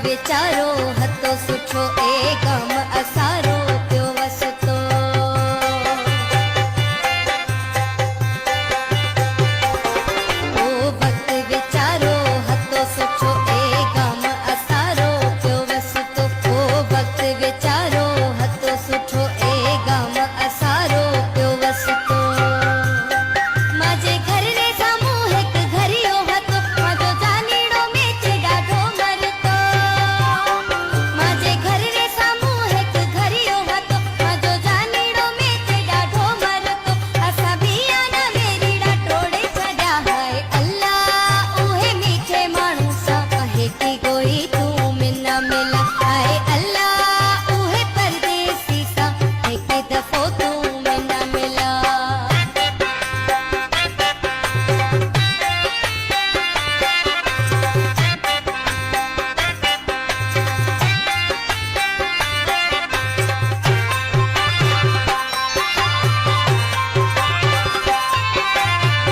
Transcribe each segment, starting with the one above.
विचारो हतो सुठो ए गम असारो पियो वसतो। ओ वक्त विचारो हतो सुठो ए गम असारो पियो वसतो। ओ वक्त विचारो हतो सुठो ए गम असारो पियो वसतो। माजे घर रे सामू हिक घरियो हतो माजो जानीड़ो मेच ॾाढो मरतो। माजे घर रे सामू हिक घरियो हतो माजो जानीड़ो मेच ॾाढो मरतो। असां बिया न वेरीड़ा टोड़े छॾिया हाय अल्लाह उहे मीठे माण्हू सां हेठी गोई तूं मिना मिला। हाय अल्लाह उहे परदेसी सां हिक दफ़ो तूं मिना मिला।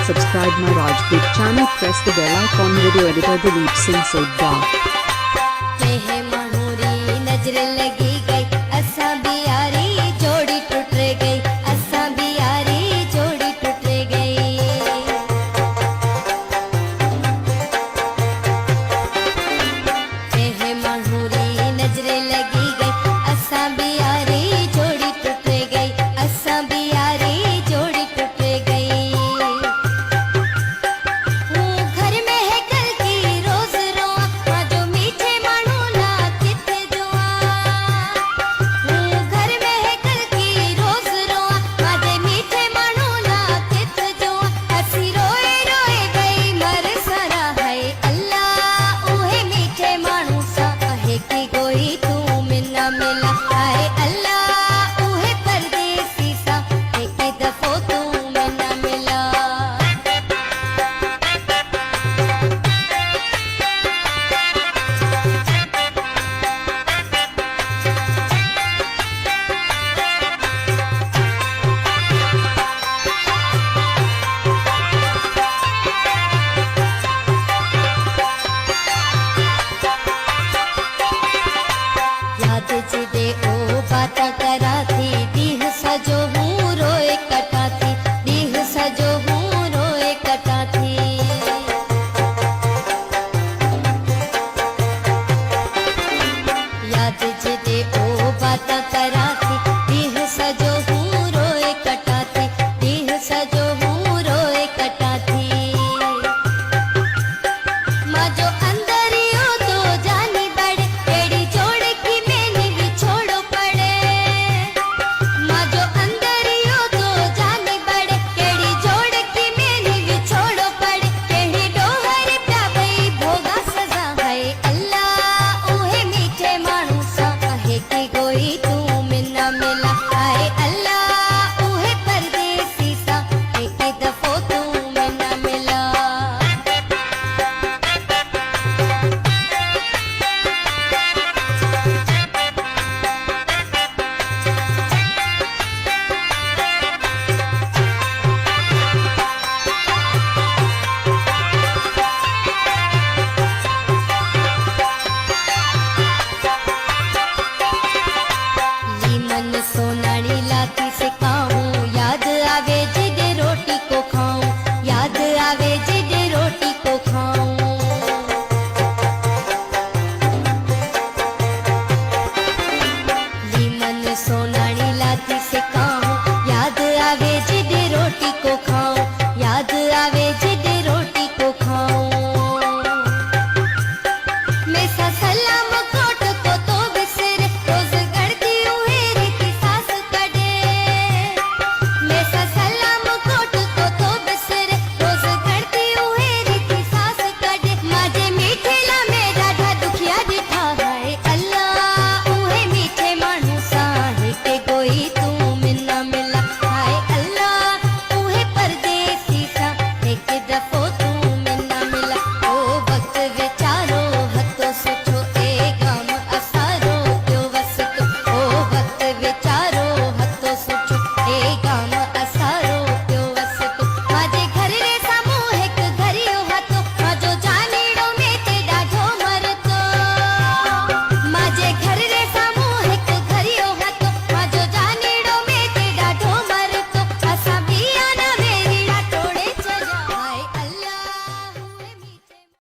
Subscribe my Rajput channel, press the bell icon. Video editor Dilip Singh Sodha.